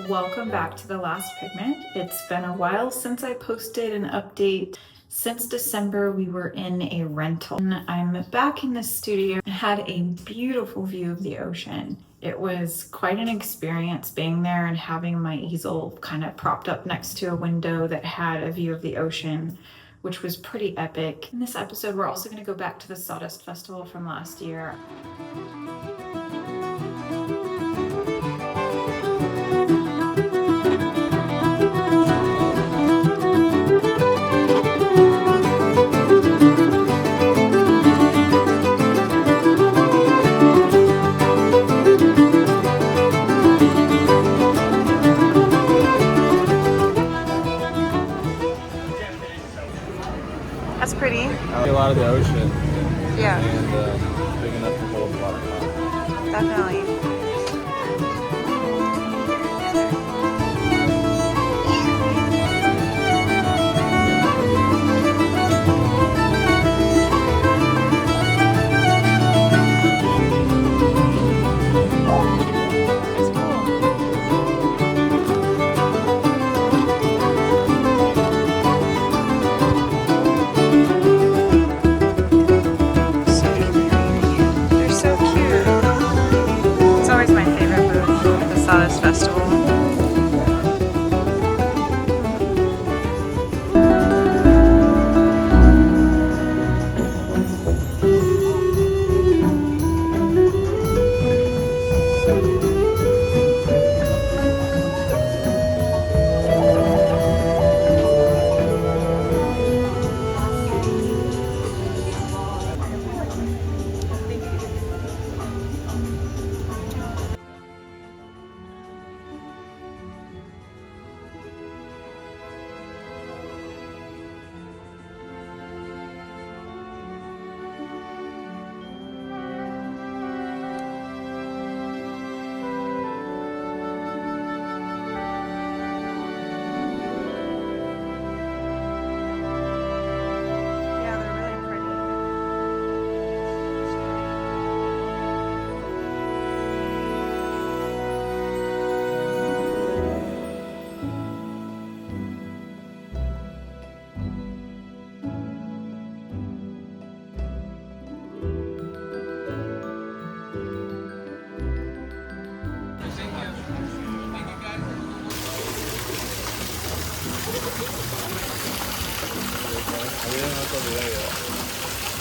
welcome back to The Last Pigment. It's been a while since I posted an update. Since December, we were in a rental. I'm back in the studio and had a beautiful view of the ocean. It was quite an experience being there and having my easel kind of propped up next to a window that had a view of the ocean, which was pretty epic. In this episode, we're also going to go back to the Sawdust Festival from last year. That's pretty. A lot of the ocean. Yeah. And big enough to hold a lot of fun. Definitely. Sawdust Festival.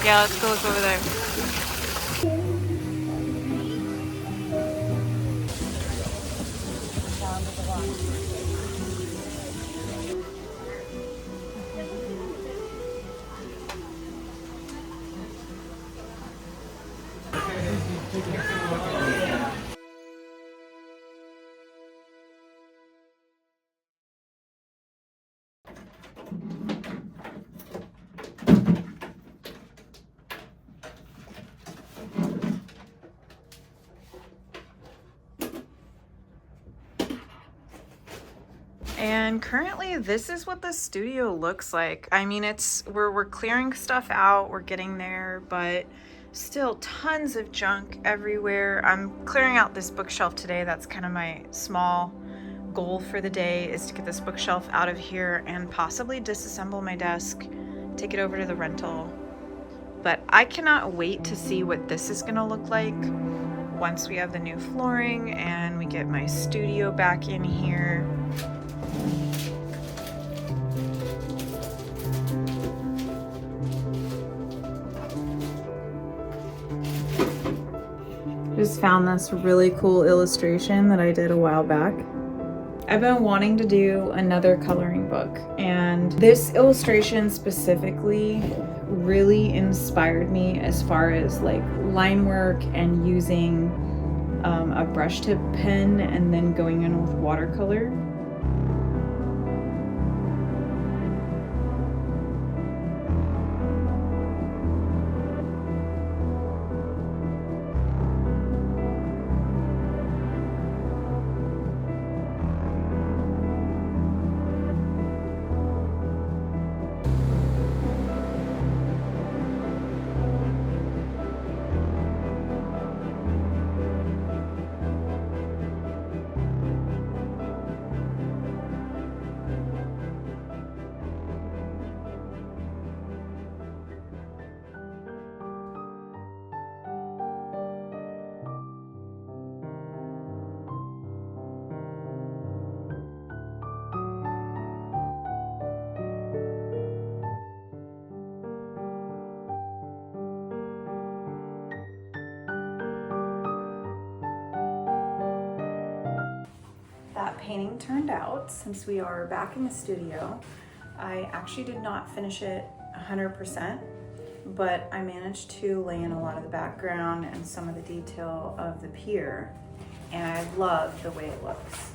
Yeah, let's go look over there. And currently this is what the studio looks like. I mean, we're clearing stuff out, we're getting there, but still tons of junk everywhere. I'm clearing out this bookshelf today. That's kind of my small goal for the day, is to get this bookshelf out of here and possibly disassemble my desk, take it over to the rental. But I cannot wait to see what this is gonna look like once we have the new flooring and we get my studio back in here. Just found this really cool illustration that I did a while back. I've been wanting to do another coloring book, and this illustration specifically really inspired me as far as like line work and using a brush tip pen and then going in with watercolor. that painting turned out since we are back in the studio. I actually did not finish it 100%, but I managed to lay in a lot of the background and some of the detail of the pier, and I love the way it looks.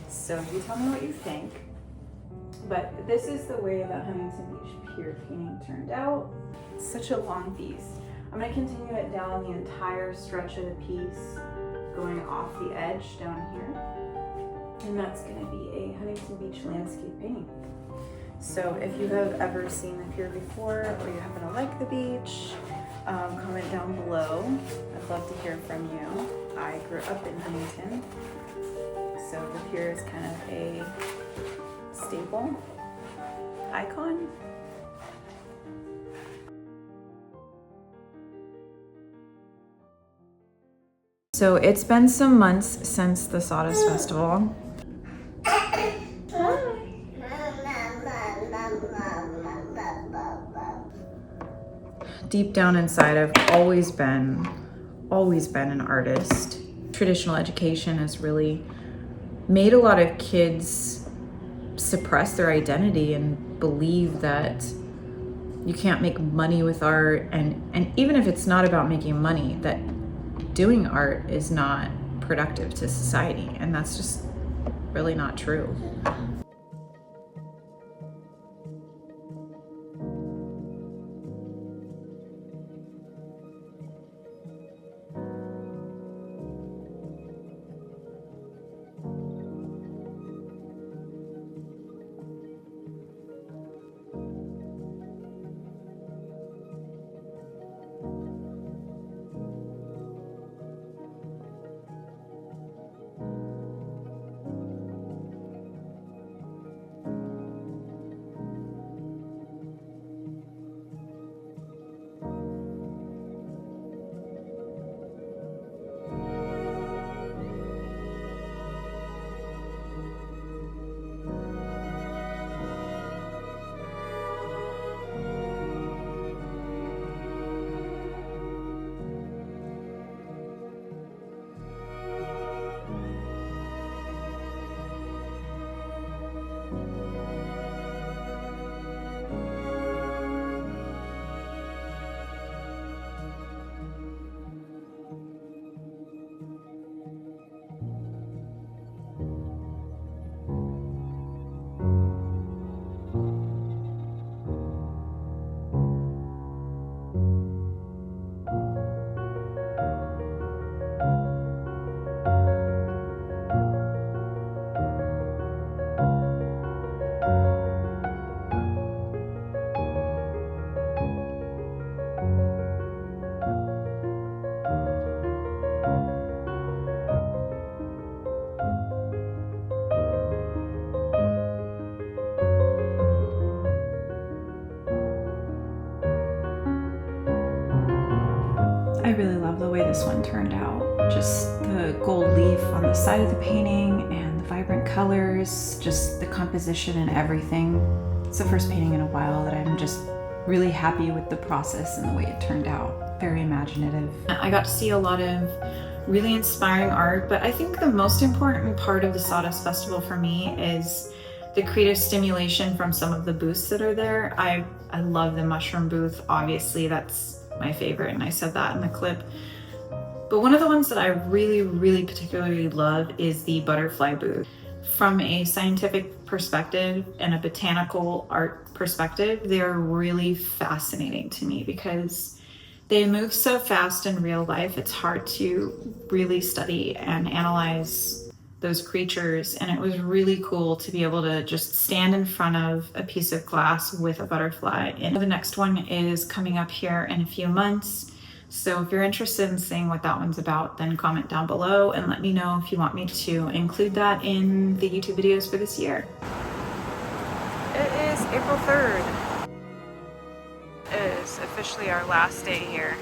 So you tell me what you think. But this is the way the Huntington Beach Pier painting turned out. It's such a long piece. I'm going to continue it down the entire stretch of the piece, going off the edge down here. And that's going to be a Huntington Beach landscape painting. So if you have ever seen the pier before, or you happen to like the beach, comment down below. I'd love to hear from you. I grew up in Huntington, so the pier is kind of a staple icon. So it's been some months since the Sawdust Festival. Deep down inside, I've always been an artist. Traditional education has really made a lot of kids suppress their identity and believe that you can't make money with art, and even if it's not about making money, that doing art is not productive to society, and that's just really not true. I really love the way this one turned out. Just the gold leaf on the side of the painting and the vibrant colors, just the composition and everything. It's the first painting in a while that I'm just really happy with the process and the way it turned out. Very imaginative. I got to see a lot of really inspiring art, but I think the most important part of the Sawdust Festival for me is the creative stimulation from some of the booths that are there. I love the mushroom booth, obviously, that's my favorite, and I said that in the clip. But one of the ones that I really particularly love is the butterfly booth. From a scientific perspective and a botanical art perspective, they're really fascinating to me because they move so fast in real life. It's hard to really study and analyze those creatures, and it was really cool to be able to just stand in front of a piece of glass with a butterfly. And the next one is coming up here in a few months, so if you're interested in seeing what that one's about, then comment down below and let me know if you want me to include that in the YouTube videos for this year. It is April 3rd. It is officially our last day here.